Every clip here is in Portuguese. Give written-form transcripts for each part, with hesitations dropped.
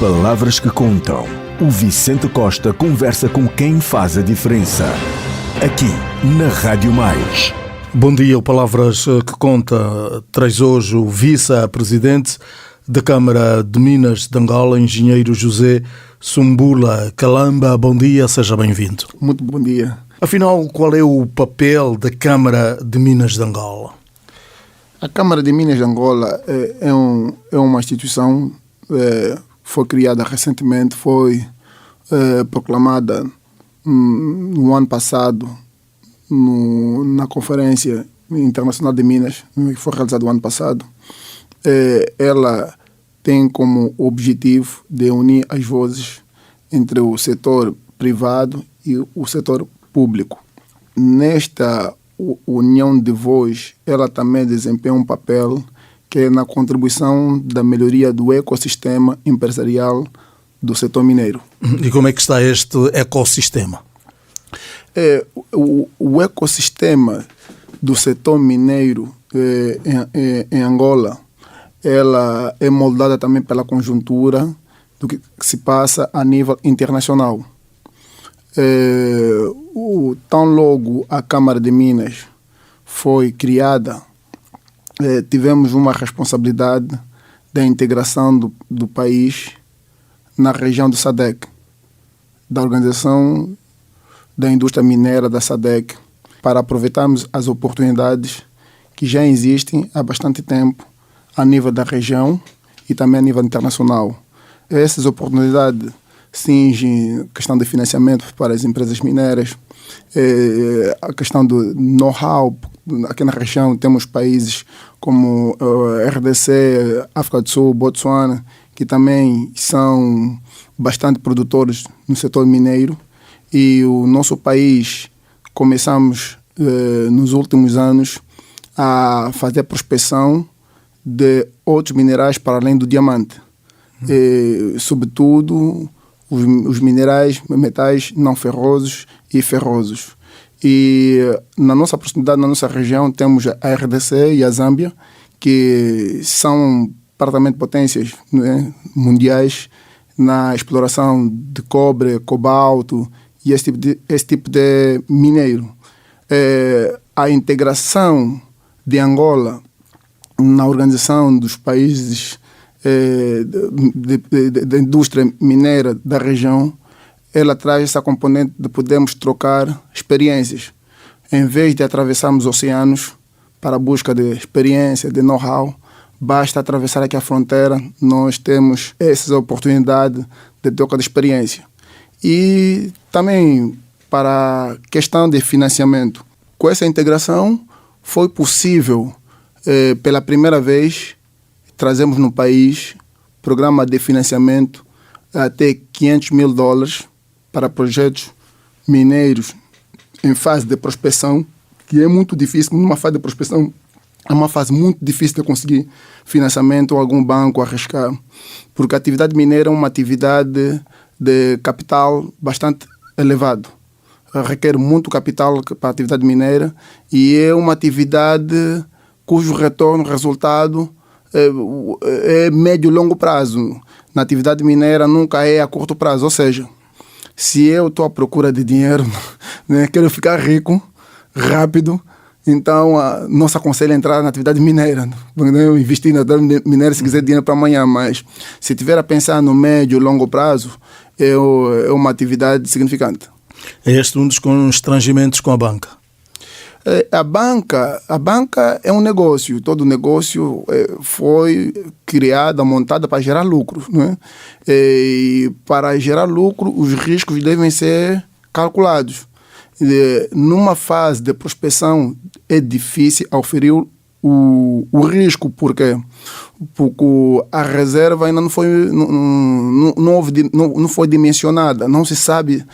Palavras que contam. O Vicente Costa conversa com quem faz a diferença. Aqui, na Rádio Mais. Bom dia, o Palavras que Conta traz hoje o vice-presidente da Câmara de Minas de Angola, engenheiro José Sumbula Calamba. Bom dia, seja bem-vindo. Muito bom dia. Afinal, qual é o papel da Câmara de Minas de Angola? A Câmara de Minas de Angola é uma instituição, foi criada recentemente, foi proclamada no ano passado na Conferência Internacional de Minas, que foi realizada no ano passado. Ela tem como objetivo de unir as vozes entre o setor privado e o setor público. Nesta união de voz, ela também desempenha um papel que é na contribuição da melhoria do ecossistema empresarial do setor mineiro. E como é que está este ecossistema? O ecossistema do setor mineiro em Angola, ela é moldada também pela conjuntura do que se passa a nível internacional. Tão logo a Câmara de Minas foi criada, tivemos uma responsabilidade da integração do país na região do SADC, da Organização da Indústria Mineira da SADC, para aproveitarmos as oportunidades que já existem há bastante tempo a nível da região e também a nível internacional. Essas oportunidades cingem a questão de financiamento para as empresas mineiras, a questão do know-how. Aqui na região temos países como RDC, África do Sul, Botsuana, que também são bastante produtores no setor mineiro. E o nosso país, começamos nos últimos anos a fazer a prospecção de outros minerais para além do diamante. Sobretudo os minerais, metais não ferrosos e ferrosos. E na nossa proximidade, na nossa região, temos a RDC e a Zâmbia, que são praticamente potências, né, mundiais na exploração de cobre, cobalto e esse tipo de mineiro. A integração de Angola na organização dos países da indústria mineira da região, ela traz essa componente de podermos trocar experiências. Em vez de atravessarmos oceanos para a busca de experiência, de know-how, basta atravessar aqui a fronteira, nós temos essas oportunidades de troca de experiência. E também para a questão de financiamento. Com essa integração, foi possível, pela primeira vez, trazemos no país programa de financiamento até $500 mil para projetos mineiros em fase de prospecção, que é muito difícil. Numa fase de prospecção, é uma fase muito difícil de conseguir financiamento ou algum banco arriscar, porque a atividade mineira é uma atividade de capital bastante elevado. Requer muito capital para a atividade mineira e é uma atividade cujo retorno, resultado, é médio e longo prazo. Na atividade mineira nunca é a curto prazo. Ou seja, se eu estou à procura de dinheiro, né, quero ficar rico, rápido, então não se aconselha a entrar na atividade mineira. Eu investir na atividade mineira se quiser dinheiro para amanhã, mas se tiver a pensar no médio e longo prazo, é uma atividade significante. É este um dos constrangimentos com a banca? A banca é um negócio. Todo negócio foi criado, montado para gerar lucro, né? E para gerar lucro, os riscos devem ser calculados. Numa fase de prospecção, é difícil oferir o risco. Por quê? Porque a reserva ainda não foi dimensionada. Não se sabe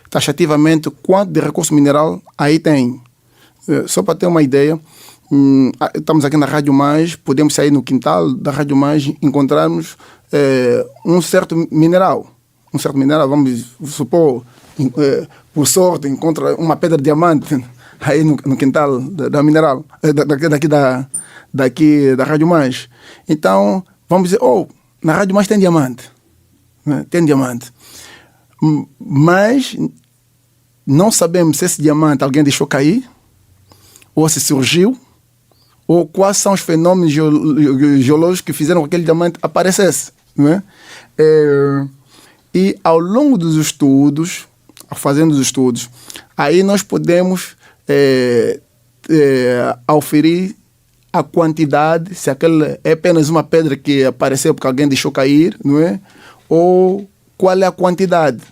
taxativamente quanto de recurso mineral aí tem. Só para ter uma ideia, estamos aqui na Rádio Mais, podemos sair no quintal da Rádio Mais e encontrarmos um certo mineral. Vamos supor, por sorte, encontra uma pedra de diamante aí no quintal da mineral, daqui da Rádio Mais. Então, vamos dizer, Na Rádio Mais tem diamante. Né? Tem diamante. Mas não sabemos se esse diamante alguém deixou cair, ou se surgiu, ou quais são os fenômenos geológicos que fizeram com que aquele diamante aparecesse. Né? E ao longo dos estudos, fazendo os estudos, aí nós podemos auferir a quantidade, se aquele é apenas uma pedra que apareceu porque alguém deixou cair, não é? Ou qual é a quantidade.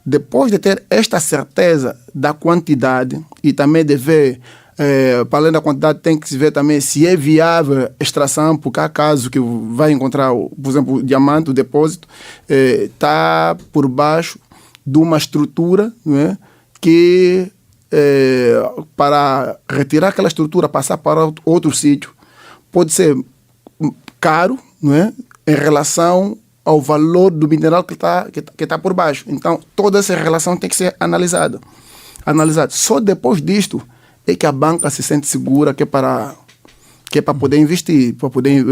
Depois de ter esta certeza da quantidade e também de ver, para além da quantidade, tem que se ver também se é viável a extração, porque há casos que vai encontrar, por exemplo, o diamante, o depósito, está por baixo de uma estrutura, não é? Que para retirar aquela estrutura, passar para outro sítio, pode ser caro, não é? Em relação ao valor do mineral que está por baixo. Então, toda essa relação tem que ser analisada. Só depois disto é que a banca se sente segura que é para poder investir, para poder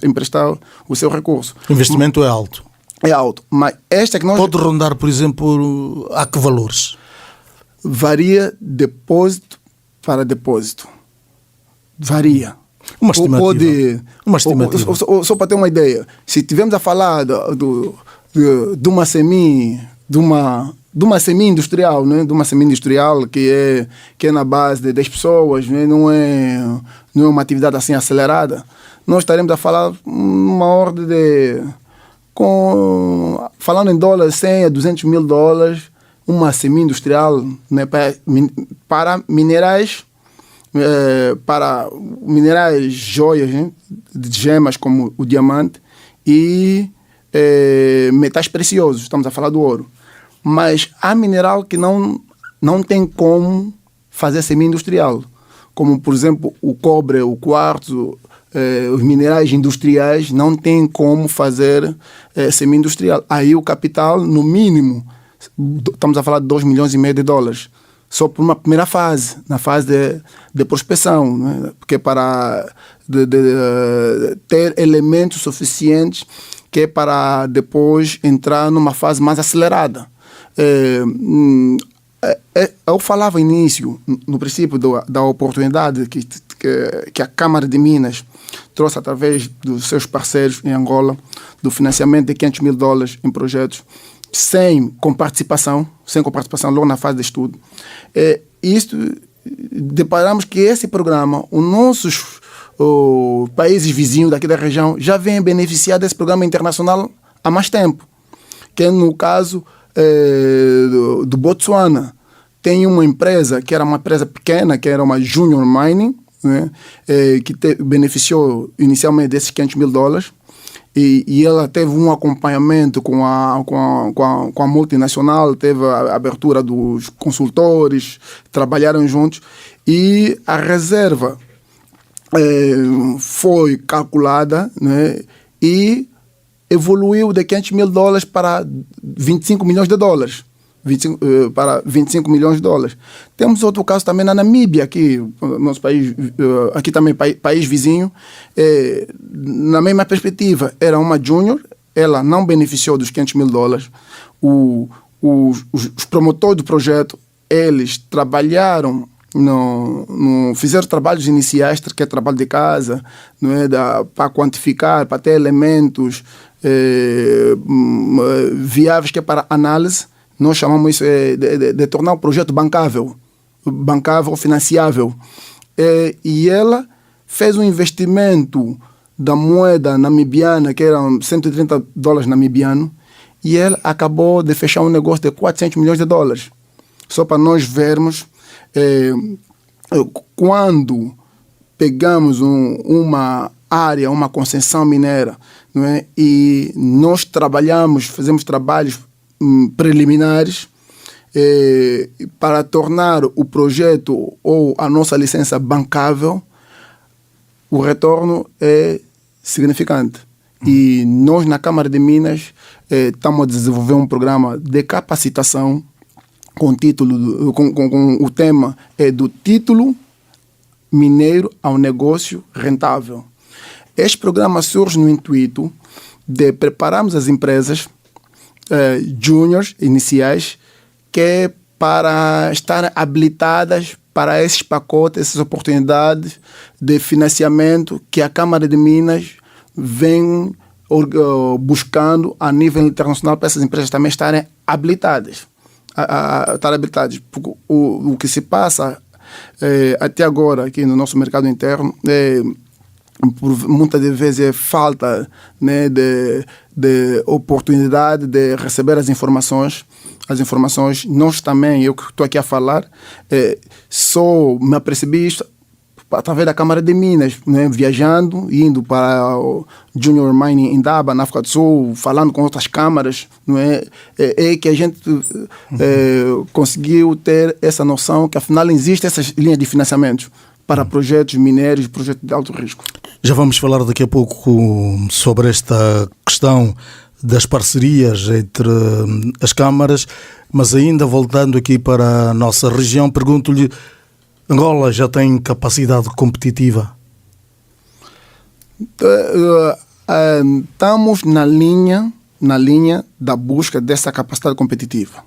emprestar o seu recurso. O investimento é alto. É alto. Mas esta que nós... Pode rondar, por exemplo, a que valores? Varia depósito para depósito. Varia. Uma estimativa. Só para ter uma ideia, se estivermos a falar de uma semi-industrial, né? De uma semi-industrial que é na base de 10 pessoas, né? Não é uma atividade assim acelerada, nós estaremos a falar uma ordem de... falando em dólares, 100 a 200 mil dólares, uma semi-industrial, né? Para minerais, joias, né? De gemas como o diamante e metais preciosos, estamos a falar do ouro. Mas há mineral que não tem como fazer semi-industrial, como por exemplo o cobre, o quartzo, os minerais industriais não tem como fazer semi-industrial. Aí o capital, no mínimo, estamos a falar de 2,5 milhões de dólares. Só por uma primeira fase, na fase de prospecção, né? Porque para ter elementos suficientes que é para depois entrar numa fase mais acelerada. Eu falava início, no princípio da oportunidade que a Câmara de Minas trouxe através dos seus parceiros em Angola, do financiamento de 500 mil dólares em projetos, sem participação logo na fase de estudo. Deparamos que esse programa, os nossos países vizinhos daqui da região já vêm beneficiar desse programa internacional há mais tempo, que é no caso do Botsuana. Tem uma empresa que era uma empresa pequena, que era uma Junior Mining, né? Que beneficiou inicialmente desses 500 mil dólares. E ela teve um acompanhamento com a multinacional, teve a abertura dos consultores, trabalharam juntos, e a reserva foi calculada, né, e evoluiu de 500 mil dólares para 25 milhões de dólares. Para 25 milhões de dólares. Temos outro caso também na Namíbia, aqui, nosso país, aqui também país vizinho, na mesma perspectiva, era uma junior, ela não beneficiou dos 500 mil dólares. Os promotores do projeto, eles trabalharam, fizeram trabalhos iniciais, que é trabalho de casa, não é, para quantificar, para ter elementos viáveis que é para análise. Nós chamamos isso de tornar o projeto bancável, financiável. E ela fez um investimento da moeda namibiana, que eram 130 dólares namibiano, e ela acabou de fechar um negócio de 400 milhões de dólares. Só para nós vermos, quando pegamos uma área, uma concessão mineira, não é? E nós fazemos trabalhos preliminares para tornar o projeto ou a nossa licença bancável, o retorno é significante. E nós, na Câmara de Minas, estamos a desenvolver um programa de capacitação com o tema do título mineiro ao negócio rentável. Este programa surge no intuito de prepararmos as empresas júniores, iniciais, que para estarem habilitadas para esses pacotes, essas oportunidades de financiamento que a Câmara de Minas vem buscando a nível internacional para essas empresas também estarem habilitadas. Porque o que se passa até agora aqui no nosso mercado interno por muitas vezes é falta, né, de oportunidade de receber as informações. Nós também, eu que estou aqui a falar, só me apercebi isto através da Câmara de Minas, né, viajando, indo para o Junior Mining em Daba, na África do Sul, falando com outras câmaras, não é? Que a gente conseguiu ter essa noção que afinal existem essas linhas de financiamento para projetos minérios, projetos de alto risco. Já vamos falar daqui a pouco sobre esta questão das parcerias entre as câmaras, mas ainda voltando aqui para a nossa região, pergunto-lhe, Angola já tem capacidade competitiva? Estamos na linha da busca dessa capacidade competitiva.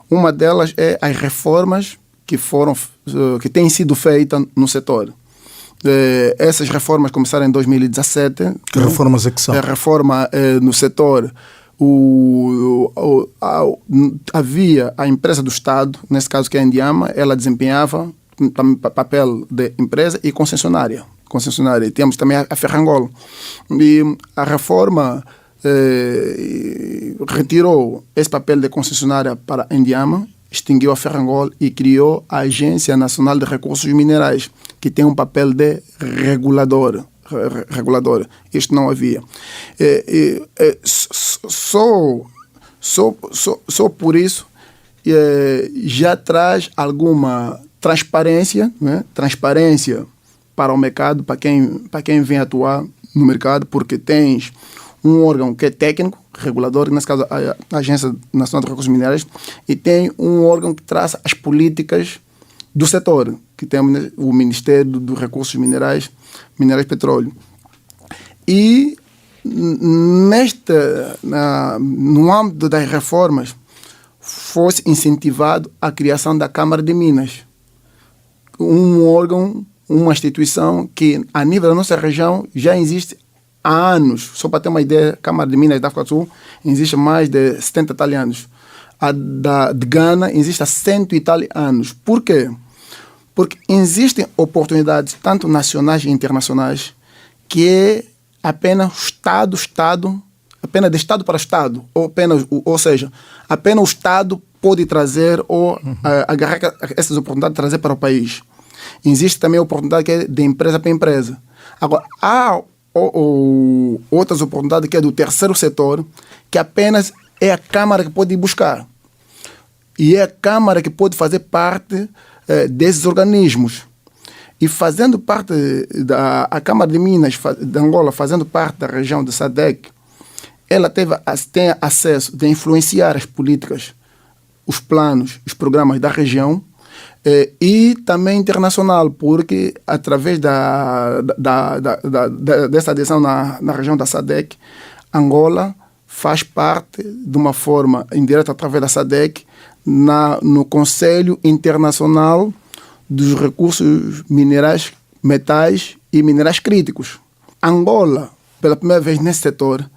Uma delas é as reformas que têm sido feitas no setor. Essas reformas começaram em 2017. Que reformas é que são? A reforma no setor, havia a empresa do Estado, nesse caso que é a Indiama, ela desempenhava papel de empresa e concessionária. E temos também a Ferrangol. E a reforma retirou esse papel de concessionária para a Indiama, extinguiu a Ferrangol e criou a Agência Nacional de Recursos Minerais, que tem um papel de regulador. Isto não havia. Só por isso já traz alguma transparência, né? Transparência para o mercado, para quem vem atuar no mercado, porque tens um órgão que é técnico, regulador, nesse caso a Agência Nacional de Recursos Minerais, e tem um órgão que traça as políticas do setor, que tem o Ministério dos Recursos Minerais e Petróleo. E no âmbito das reformas, fosse incentivado a criação da Câmara de Minas, um órgão, uma instituição que a nível da nossa região já existe há anos. Só para ter uma ideia, a Câmara de Minas da África do Sul existe há mais de 70 e tal anos. A de Ghana existe há 100 e tal anos. Por quê? Porque existem oportunidades, tanto nacionais e internacionais, que é apenas Estado, apenas de Estado para Estado, ou seja, apenas o Estado pode trazer ou agarrar essas oportunidades e trazer para o país. Existe também a oportunidade que é de empresa para empresa. Agora, há outras oportunidades que é do terceiro setor, que apenas é a Câmara que pode ir buscar. E é a Câmara que pode fazer parte desses organismos. E fazendo parte a Câmara de Minas de Angola, fazendo parte da região de SADC, ela tem acesso de influenciar as políticas, os planos, os programas da região e também internacional, porque através dessa adesão na região da SADC, Angola faz parte de uma forma indireta através da SADC no Conselho Internacional dos Recursos Minerais, Metais e Minerais Críticos. Angola, pela primeira vez nesse setor,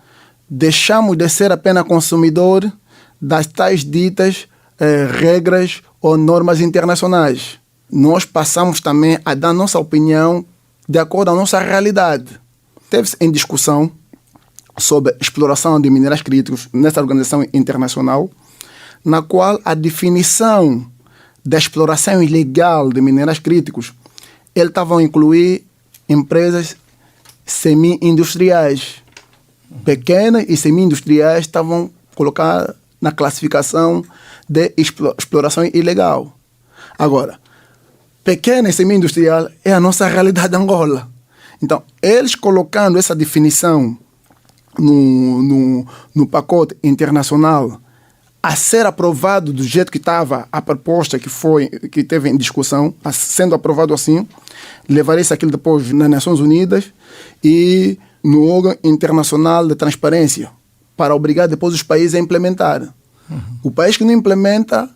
deixamos de ser apenas consumidor das tais ditas regras ou normas internacionais. Nós passamos também a dar nossa opinião de acordo com a nossa realidade. Teve-se em discussão sobre exploração de minerais críticos nessa organização internacional, na qual a definição da exploração ilegal de minerais críticos, eles estavam a incluir empresas semi-industriais. Pequenas e semi-industriais estavam colocadas na classificação de exploração ilegal. Agora, pequena e semi-industrial é a nossa realidade de Angola. Então, eles colocando essa definição no pacote internacional a ser aprovado do jeito que estava a proposta que teve em discussão, sendo aprovado assim, levaria isso aquilo depois nas Nações Unidas e no órgão internacional de transparência para obrigar depois os países a implementar. O país que não implementa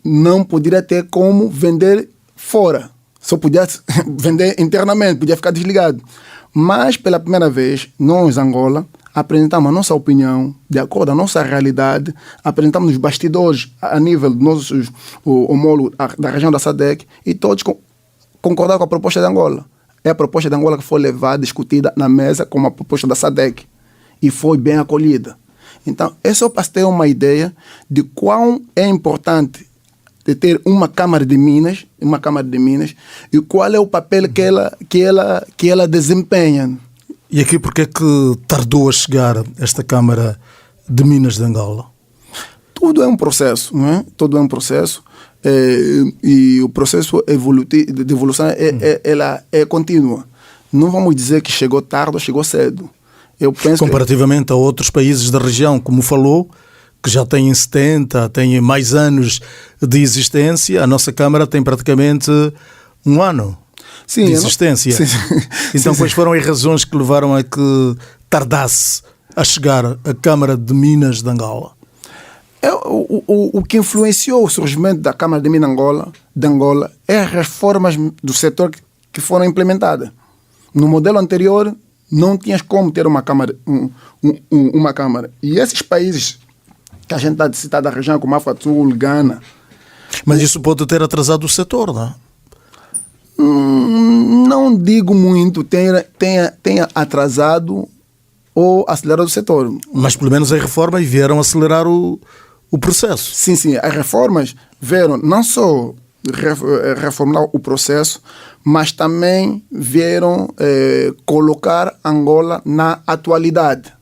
não poderia ter como vender fora. Só podia vender internamente, podia ficar desligado. Mas, pela primeira vez, nós, Angola, apresentamos a nossa opinião, de acordo com a nossa realidade, apresentamos os bastidores a nível dos nossos homólogos da região da SADC e todos concordaram com a proposta de Angola. É a proposta de Angola que foi levada, discutida na mesa como a proposta da SADC e foi bem acolhida. Então, é só para ter uma ideia de quão é importante de ter uma Câmara de Minas e qual é o papel que ela desempenha. E aqui porque é que tardou a chegar esta Câmara de Minas de Angola? Tudo é um processo, não é? Tudo é um processo e o processo de evolução ela é contínua. Não vamos dizer que chegou tarde ou chegou cedo. Eu penso comparativamente a outros países da região, como falou, que já têm 70, têm mais anos de existência, a nossa Câmara tem praticamente um ano de existência. Sim. Então, quais foram as razões que levaram a que tardasse a chegar a Câmara de Minas de Angola? O que influenciou o surgimento da Câmara de Minas de Angola é as reformas do setor que foram implementadas. No modelo anterior, não tinhas como ter uma Câmara. Uma Câmara. E esses países que a gente está a citar da região, como África do Sul, Gana... Mas isso pode ter atrasado o setor, não é? Não digo muito, tenha atrasado ou acelerado o setor. Mas pelo menos as reformas vieram acelerar o processo. Sim, as reformas vieram não só reformular o processo, mas também vieram colocar Angola na atualidade.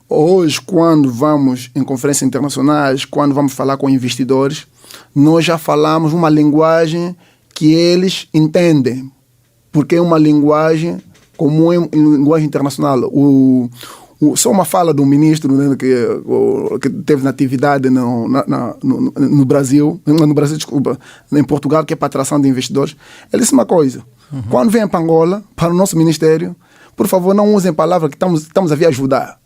Hoje, quando vamos em conferências internacionais, quando vamos falar com investidores, nós já falamos uma linguagem que eles entendem, porque é uma linguagem comum em linguagem internacional. Só uma fala do ministro, né, que teve na atividade no Brasil, desculpa, em Portugal, que é para atração de investidores, ele disse uma coisa: quando vem para Angola, para o nosso ministério, por favor, não usem palavras que estamos a vir ajudar.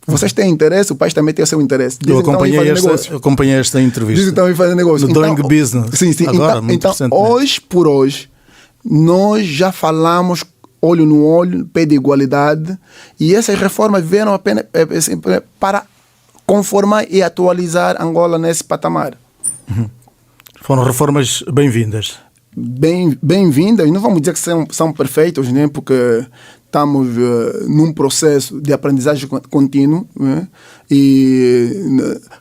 Vocês têm interesse, o país também tem o seu interesse. Eu acompanhei esta entrevista. Dizem que estão a fazer negócio. No Doing Business. Sim. Agora, então hoje por hoje, nós já falamos olho no olho, pé de igualdade, e essas reformas vieram apenas para conformar e atualizar Angola nesse patamar. Foram reformas bem-vindas. Bem-vindas, não vamos dizer que são perfeitos, né? Porque estamos num processo de aprendizagem contínuo, né? E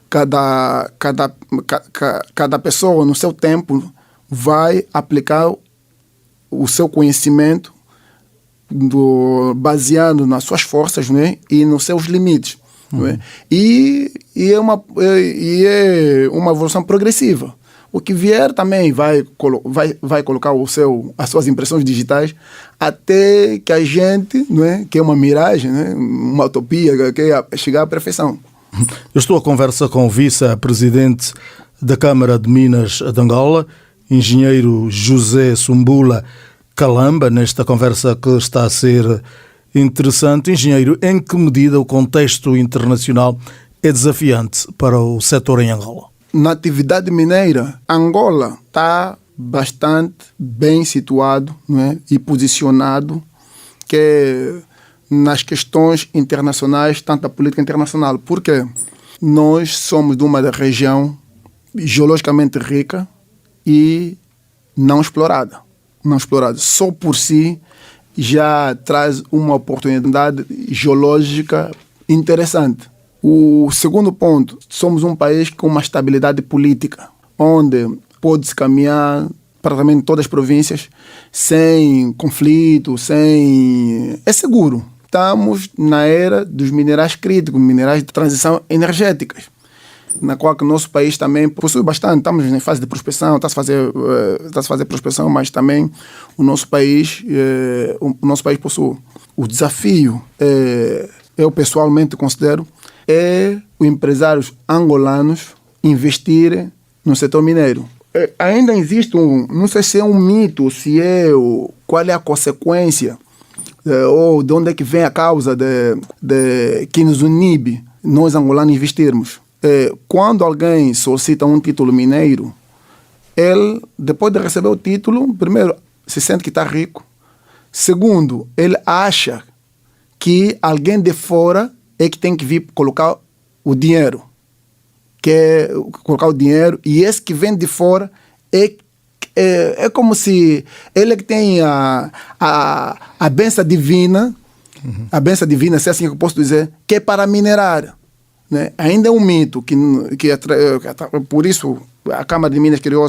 cada pessoa no seu tempo vai aplicar o seu conhecimento baseado nas suas forças, né? E nos seus limites. Né? E é uma evolução progressiva. O que vier também vai colocar as suas impressões digitais até que a gente, né, que é uma miragem, né, uma utopia, que é chegar à perfeição. Eu estou a conversa com o vice-presidente da Câmara de Minas de Angola, engenheiro José Sumbula Calamba, nesta conversa que está a ser interessante. Engenheiro, em que medida o contexto internacional é desafiante para o setor em Angola? Na atividade mineira, Angola está bastante bem situado, não é? E posicionado nas questões internacionais, tanto da política internacional. Porque nós somos de uma região geologicamente rica e não explorada. Só por si já traz uma oportunidade geológica interessante. O segundo ponto, somos um país com uma estabilidade política, onde pode-se caminhar praticamente todas as províncias sem conflito, é seguro. Estamos na era dos minerais críticos, minerais de transição energética, na qual que o nosso país também possui bastante. Estamos em fase de prospecção, está-se a fazer prospecção, mas também o nosso país possui. O desafio, eu pessoalmente considero, é os empresários angolanos investirem no setor mineiro. Ainda existe não sei se é um mito, qual é a consequência ou de onde é que vem a causa que nos inibe, nós angolanos, investirmos. Quando alguém solicita um título mineiro, ele, depois de receber o título, primeiro, se sente que está rico. Segundo, ele acha que alguém de fora é que tem que vir colocar o dinheiro. Colocar o dinheiro, e esse que vem de fora é como se ele que tem a bênção divina, a bênção divina, se é assim que eu posso dizer, que é para minerar. Né? Ainda é um mito, por isso a Câmara de Minas criou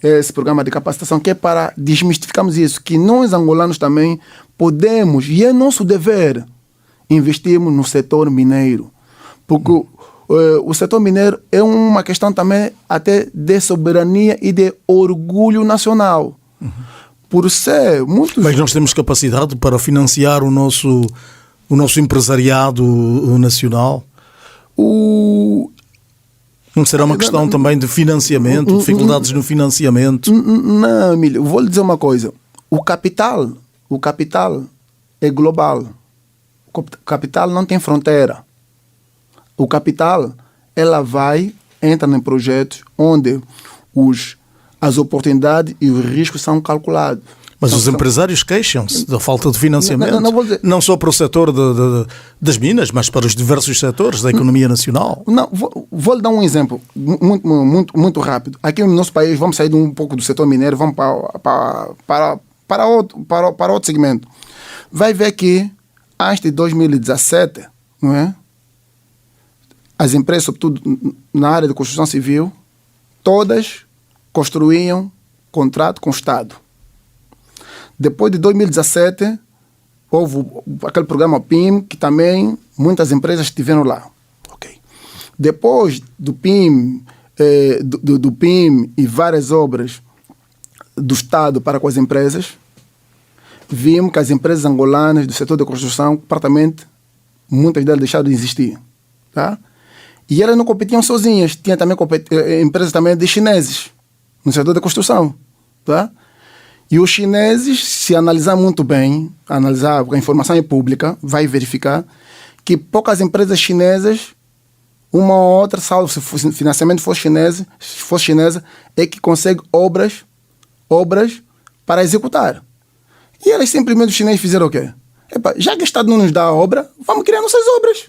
esse programa de capacitação, que é para desmistificarmos isso, que nós angolanos também podemos, e é nosso dever, investirmos no setor mineiro. Porque o setor mineiro é uma questão também até de soberania e de orgulho nacional. Por ser muito... Mas nós temos capacidade para financiar o nosso empresariado nacional? Não será uma questão também de financiamento, dificuldades no financiamento? Não, Emílio, vou lhe dizer uma coisa. O capital é global. O capital não tem fronteira. O capital, entra em projetos onde as oportunidades e os riscos são calculados. Mas os empresários queixam-se da falta de financiamento, não só para o setor das minas, mas para os diversos setores da economia nacional. Não, vou lhe dar um exemplo muito rápido. Aqui no nosso país, vamos sair um pouco do setor mineiro, vamos para outro segmento. Vai ver que antes de 2017, não é? As empresas, sobretudo na área de construção civil, todas construíam contrato com o Estado. Depois de 2017, houve aquele programa PIM, que também muitas empresas estiveram lá. Okay. Depois do PIM, do PIM e várias obras do Estado para com as empresas, vimos que as empresas angolanas do setor da construção, praticamente, muitas delas deixaram de existir. Tá? E elas não competiam sozinhas. Tinha também empresas também de chineses no setor da construção. Tá? E os chineses, se analisar muito bem, analisar a informação é pública, vai verificar que poucas empresas chinesas, uma ou outra, salvo se o financiamento fosse chinesa, é que consegue obras para executar. E elas simplesmente, os chineses fizeram o quê? Já que o Estado não nos dá a obra, vamos criar nossas obras.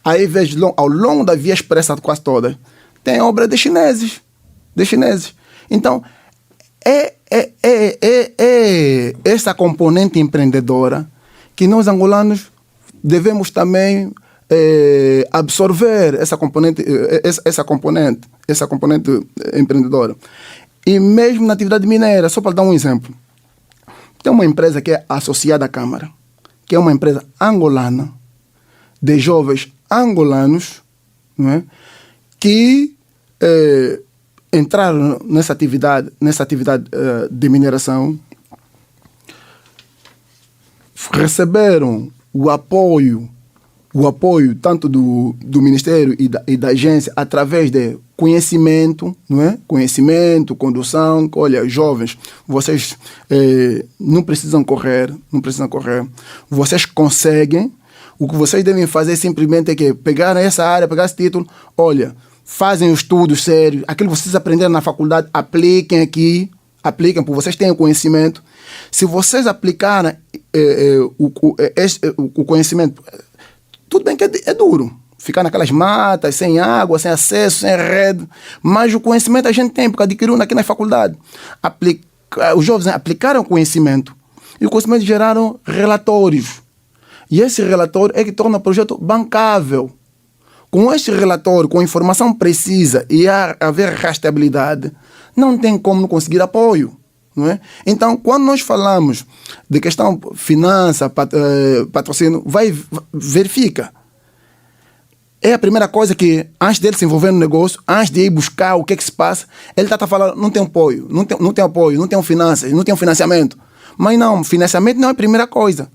Aí vejo, ao longo da via expressa quase toda, tem obra de chineses. Então, é essa componente empreendedora que nós angolanos devemos também absorver essa componente empreendedora. E mesmo na atividade mineira, só para dar um exemplo, tem uma empresa que é associada à Câmara, que é uma empresa angolana, de jovens angolanos, não é? Que entraram nessa atividade de mineração, receberam o apoio tanto do Ministério e da agência através de conhecimento, não é? Conhecimento, condução. Olha, jovens, vocês não precisam correr, vocês conseguem. O que vocês devem fazer simplesmente é pegar essa área, pegar esse título, olha, fazem os estudos sérios, aquilo que vocês aprenderam na faculdade, apliquem aqui, porque vocês têm o conhecimento. Se vocês aplicarem o conhecimento, tudo bem que é duro, ficar naquelas matas, sem água, sem acesso, sem rede, mas o conhecimento a gente tem, porque adquiriu aqui na faculdade. Os jovens aplicaram o conhecimento, e o conhecimento geraram relatórios. E esse relatório é que torna o projeto bancável. Com este relatório, com informação precisa e haver rastreabilidade, não tem como não conseguir apoio. Não é? Então, quando nós falamos de questão finança, patrocínio, verifica. É a primeira coisa que, antes dele se envolver no negócio, antes de ir buscar o que se passa, ele está falando, não tem apoio, não tem apoio, não tem finanças, não tem financiamento. Mas não, financiamento não é a primeira coisa.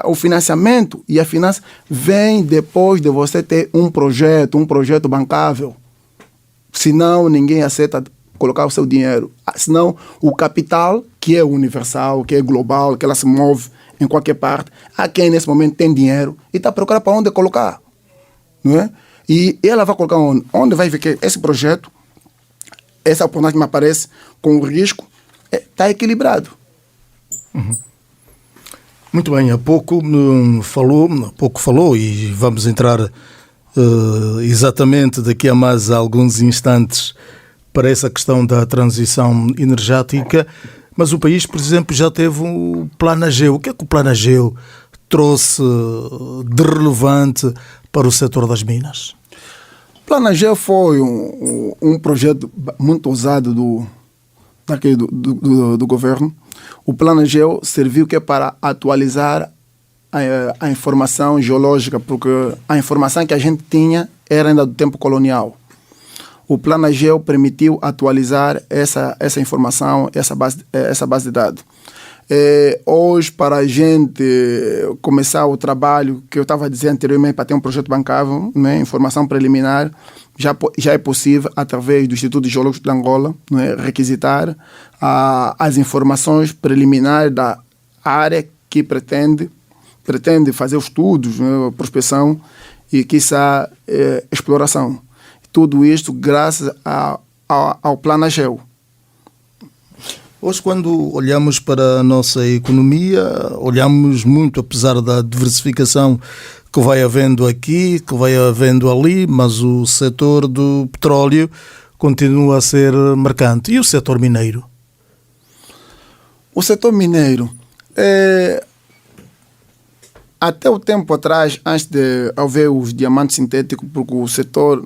O financiamento e a finança vem depois de você ter um projeto bancável. Senão, ninguém aceita colocar o seu dinheiro. Senão, o capital que é universal, que é global, que ela se move em qualquer parte. Há quem nesse momento tem dinheiro e está procurando para onde colocar. Não é? E ela vai colocar onde? Onde vai ver que esse projeto, essa oportunidade que me aparece com o risco, está equilibrado. Uhum. Muito bem, há pouco falou e vamos entrar exatamente daqui a mais alguns instantes para essa questão da transição energética, mas o país, por exemplo, já teve o Plano Ageu. O que é que o Plano Ageu trouxe de relevante para o setor das minas? O Plano Ageu foi um projeto muito ousado do governo. O Plano Ageu serviu para atualizar a informação geológica, porque a informação que a gente tinha era ainda do tempo colonial. O Plano Ageu permitiu atualizar essa informação, essa base de dados. Hoje, para a gente começar o trabalho que eu estava dizendo anteriormente, para ter um projeto bancável, né, informação preliminar, já é possível, através do Instituto Geológico de Angola, né, requisitar as informações preliminares da área que pretende fazer os estudos, né, prospecção e, quiçá, exploração. Tudo isto graças ao Plano Ageu. Hoje, quando olhamos para a nossa economia, olhamos muito, apesar da diversificação que vai havendo aqui, que vai havendo ali, mas o setor do petróleo continua a ser marcante. E o setor mineiro? O setor mineiro, até o tempo atrás, antes de haver os diamantes sintéticos, porque o setor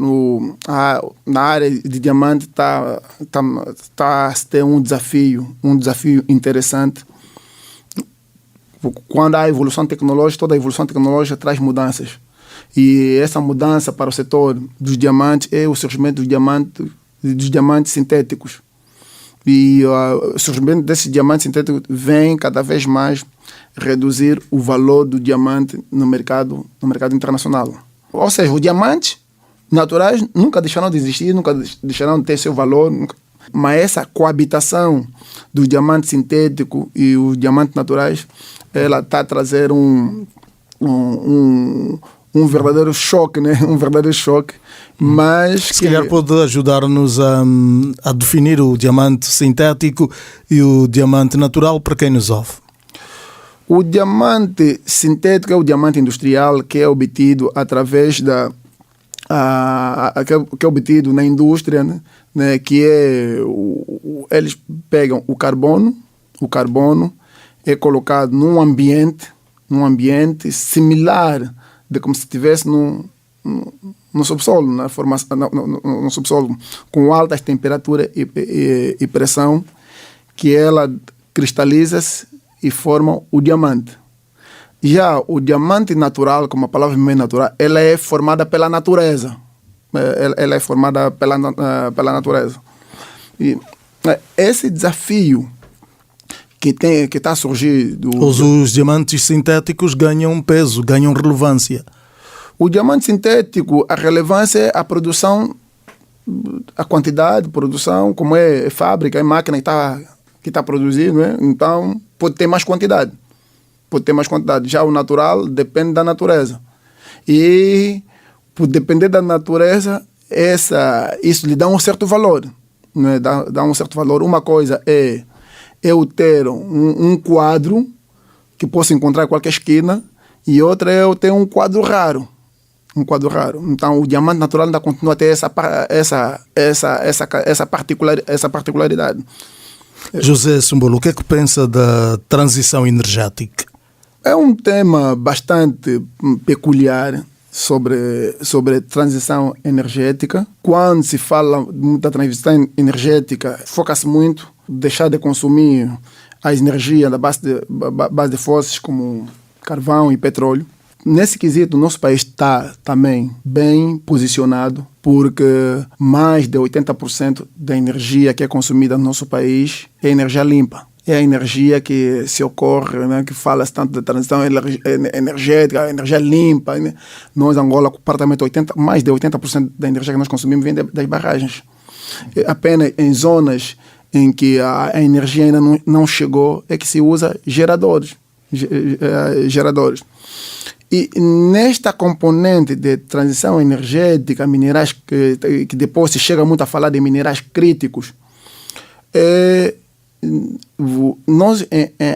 na área de diamante está a ter um desafio interessante. Quando há evolução tecnológica, toda a evolução tecnológica traz mudanças. E essa mudança para o setor dos diamantes é o surgimento dos diamantes sintéticos. E o surgimento desses diamantes sintéticos vem cada vez mais reduzir o valor do diamante no mercado internacional. Ou seja, os diamantes naturais nunca deixarão de existir, nunca deixarão de ter seu valor, mas essa coabitação do diamante sintético e os diamantes naturais, ela está a trazer um verdadeiro choque, né? Um verdadeiro choque. Mas se calhar pode ajudar-nos a definir o diamante sintético e o diamante natural para quem nos ouve. O diamante sintético é o diamante industrial, que é obtido através que é obtido na indústria, né, que eles pegam o carbono é colocado num ambiente similar de como se estivesse no subsolo, no subsolo, com altas temperaturas e pressão, que ela cristaliza-se e formam o diamante. Já o diamante natural, como a palavra mesmo natural, ela é formada pela natureza. Ela é formada pela natureza. E esse desafio que está a surgir... Os diamantes sintéticos ganham peso, ganham relevância. O diamante sintético, a relevância é a produção, a quantidade de produção, como é fábrica, é máquina que está produzindo, né? Então pode ter mais quantidade. Já o natural depende da natureza. E por depender da natureza, isso lhe dá um certo valor. Né? Dá um certo valor. Uma coisa é eu ter um quadro que posso encontrar em qualquer esquina, e outra é eu ter um quadro raro. Então o diamante natural ainda continua a ter essa particularidade. José Sumbolo, o que é que pensa da transição energética? É um tema bastante peculiar sobre transição energética. Quando se fala da transição energética, foca-se muito deixar de consumir as energias da base de fósseis como carvão e petróleo. Nesse quesito, o nosso país está também bem posicionado, porque mais de 80% da energia que é consumida no nosso país é energia limpa. É a energia que se ocorre, né, que fala-se tanto da transição energética, energia limpa. Né? Nós, Angola, mais de 80% da energia que nós consumimos vem das barragens. Apenas em zonas em que a energia ainda não chegou, é que se usa geradores. E nesta componente de transição energética, minerais que depois se chega muito a falar de minerais críticos,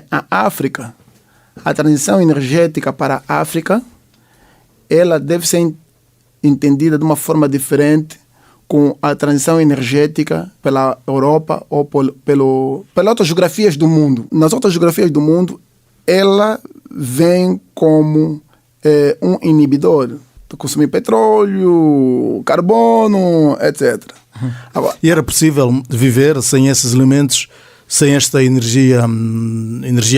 a África, a transição energética para a África, ela deve ser entendida de uma forma diferente com a transição energética pela Europa ou pelas outras geografias do mundo. Nas outras geografias do mundo, ela vem como um inibidor de consumir petróleo, carbono, etc. Agora, e era possível viver sem esses elementos, sem esta energia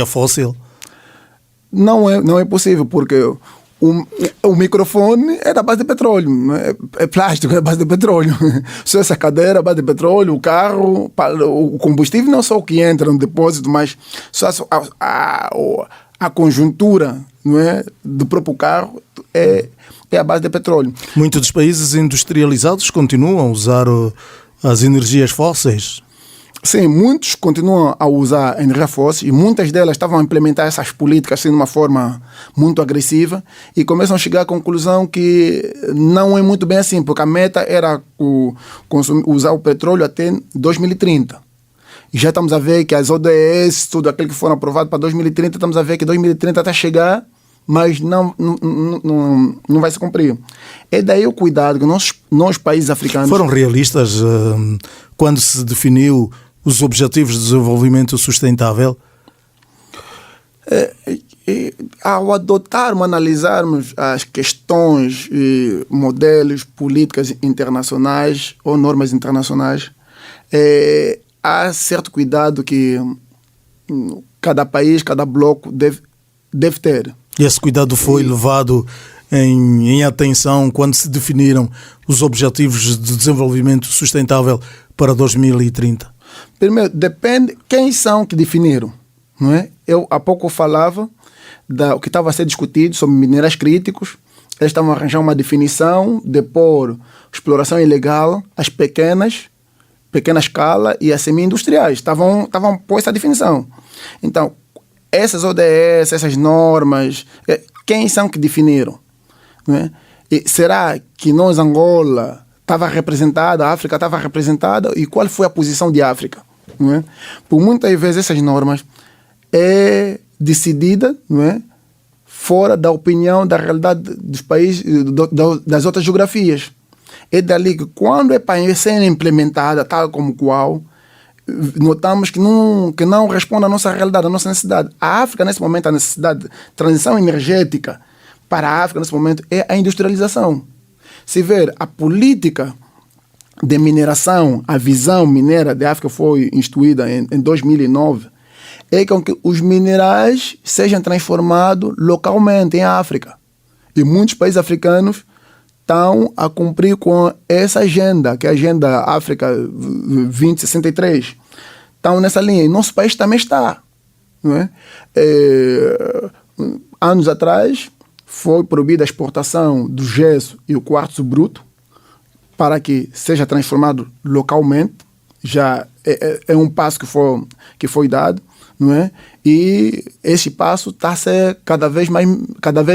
fóssil? Não é possível, porque o microfone é da base de petróleo, é plástico, é da base de petróleo. Só essa cadeira é da base de petróleo, o carro, o combustível não é só o que entra no depósito, mas só a conjuntura, não é, do próprio carro é a base de petróleo. Muitos dos países industrializados continuam a usar as energias fósseis. Sim, muitos continuam a usar a energia fóssil e muitas delas estavam a implementar essas políticas assim, de uma forma muito agressiva e começam a chegar à conclusão que não é muito bem assim, porque a meta era usar o petróleo até 2030. E já estamos a ver que as ODS, tudo aquilo que foram aprovados para 2030, estamos a ver que 2030 está a chegar, mas não vai se cumprir. É daí o cuidado que nós países africanos... Foram realistas quando se definiu os Objetivos de Desenvolvimento Sustentável? Ao adotarmos, analisarmos as questões e modelos, políticas internacionais ou normas internacionais, há certo cuidado que cada país, cada bloco deve ter. E esse cuidado foi levado em atenção quando se definiram os Objetivos de Desenvolvimento Sustentável para 2030? Primeiro, depende quem são que definiram, não é? Eu há pouco falava o que estava a ser discutido sobre minerais críticos. Eles estavam a arranjar uma definição de pôr exploração ilegal às pequena escala e a semi-industriais. Estavam a pôr essa definição. Então, essas ODS, essas normas, quem são que definiram? Não é? E será que nós, Angola, estava representada, a África estava representada, e qual foi a posição de África? Não é? Por muitas vezes essas normas é decidida, não é, fora da opinião, da realidade dos países, das outras geografias. É dali que quando é para ser implementada tal como qual, notamos que não responde à nossa realidade, à nossa necessidade. A África, nesse momento, a necessidade de transição energética para a África, nesse momento, é a industrialização. Se ver a política de mineração, a visão mineira da África foi instituída em 2009, é com que os minerais sejam transformados localmente em África. E muitos países africanos estão a cumprir com essa agenda, que é a Agenda África 2063. Estão nessa linha. E nosso país também está. Não é? Anos atrás, foi proibida a exportação do gesso e o quartzo bruto para que seja transformado localmente. Já é um passo que foi dado, não é? E esse passo está a ser cada vez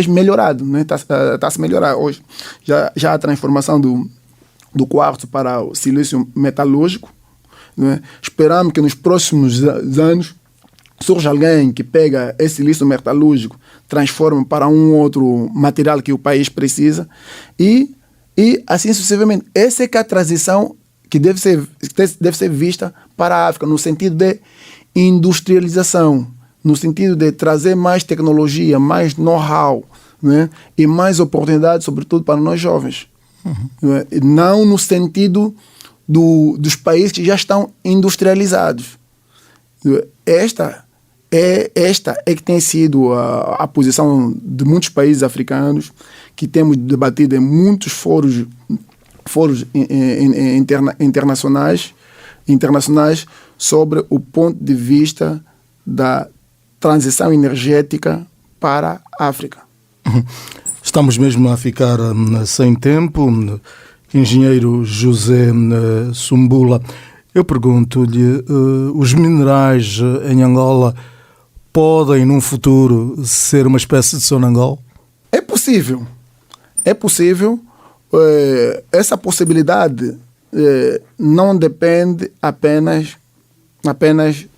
melhorado, né? Está a se melhorar hoje. Já a transformação do quartzo para o silício metalúrgico, não é? Esperamos que nos próximos anos surja alguém que pega esse silício metalúrgico, transforma para um outro material que o país precisa e assim sucessivamente. Essa é que é a transição que deve ser vista para a África, no sentido de industrialização, no sentido de trazer mais tecnologia, mais know-how, né? E mais oportunidades, sobretudo para nós jovens. Uhum. Não no sentido dos países que já estão industrializados. Esta é que tem sido a posição de muitos países africanos, que temos debatido em muitos fóruns internacionais sobre o ponto de vista da transição energética para a África. Estamos mesmo a ficar sem tempo. Engenheiro José Sumbula, Eu pergunto-lhe, os minerais em Angola podem, num futuro, ser uma espécie de Sonangol? É possível. É possível. Essa possibilidade não depende apenas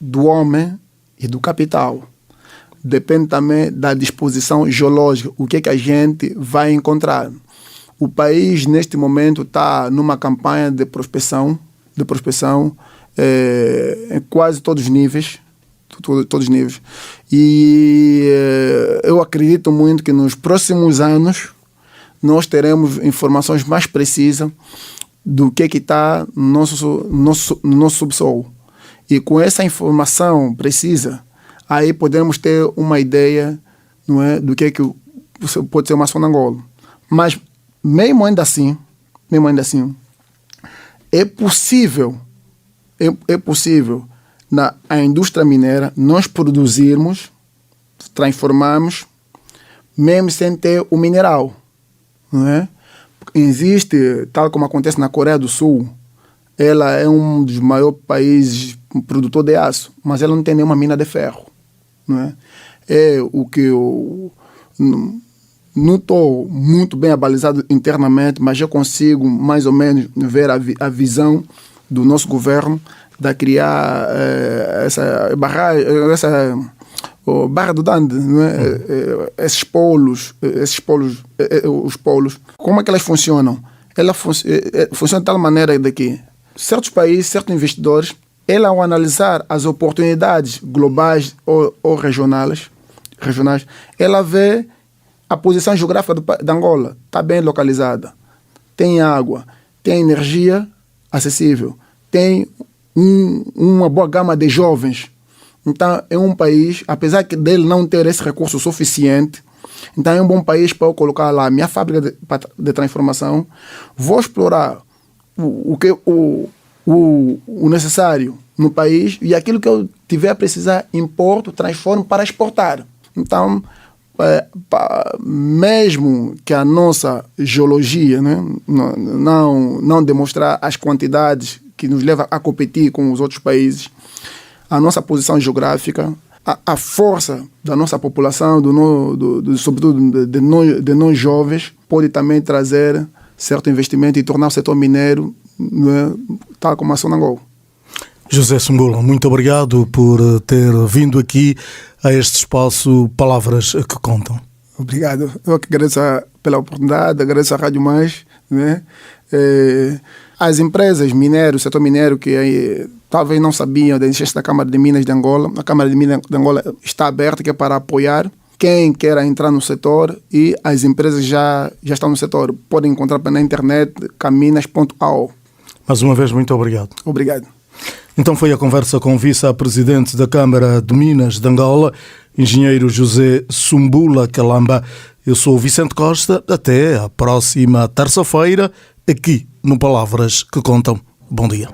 do homem e do capital. Depende também da disposição geológica, o que é que a gente vai encontrar. O país, neste momento, está numa campanha de prospecção em quase todos os níveis. Todos os níveis. E eu acredito muito que nos próximos anos nós teremos informações mais precisas do que está no nosso subsolo. E com essa informação precisa, aí podemos ter uma ideia, não é, do que pode ser uma Sonangol. Mas mesmo ainda assim, é possível na indústria mineira nós produzirmos, transformarmos, mesmo sem ter o mineral, não é? Existe, tal como acontece na Coreia do Sul, ela é um dos maiores países produtor de aço, mas ela não tem nenhuma mina de ferro, não é? É o que eu não estou muito bem abalizado internamente, mas eu consigo mais ou menos ver a visão do nosso governo de criar essa Barra do Dande, não é? Esses polos, os polos, como é que elas funcionam? Elas funcionam de tal maneira de que certos países, certos investidores, ao analisar as oportunidades globais ou regionais, ela vê a posição geográfica da Angola, está bem localizada, tem água, tem energia acessível, tem uma boa gama de jovens. Então é um país, apesar dele não ter esse recurso suficiente, então é um bom país para eu colocar lá a minha fábrica de transformação, vou explorar o necessário no país e aquilo que eu tiver a precisar importo, transformo para exportar. Então, mesmo que a nossa geologia, né, não demonstrar as quantidades que nos leva a competir com os outros países, a nossa posição geográfica, a força da nossa população, sobretudo de nós jovens, pode também trazer certo investimento e tornar o setor mineiro, né, tal como a Sonangol. José Sumbula, muito obrigado por ter vindo aqui a este espaço Palavras que Contam. Obrigado. Eu que agradeço pela oportunidade, agradeço à Rádio Mais, né? As empresas mineiras, o setor mineiro que talvez não sabiam da existência da Câmara de Minas de Angola. A Câmara de Minas de Angola está aberta, que é para apoiar quem queira entrar no setor, e as empresas já estão no setor. Podem encontrar na internet caminas.ao. Mais uma vez, muito obrigado. Obrigado. Então foi a conversa com o vice-presidente da Câmara de Minas de Angola, engenheiro José Sumbula Kalamba. Eu sou o Vicente Costa. Até a próxima terça-feira, aqui no Palavras que Contam. Bom dia.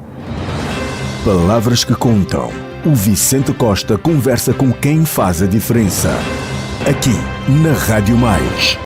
Palavras que Contam. O Vicente Costa conversa com quem faz a diferença. Aqui na Rádio Mais.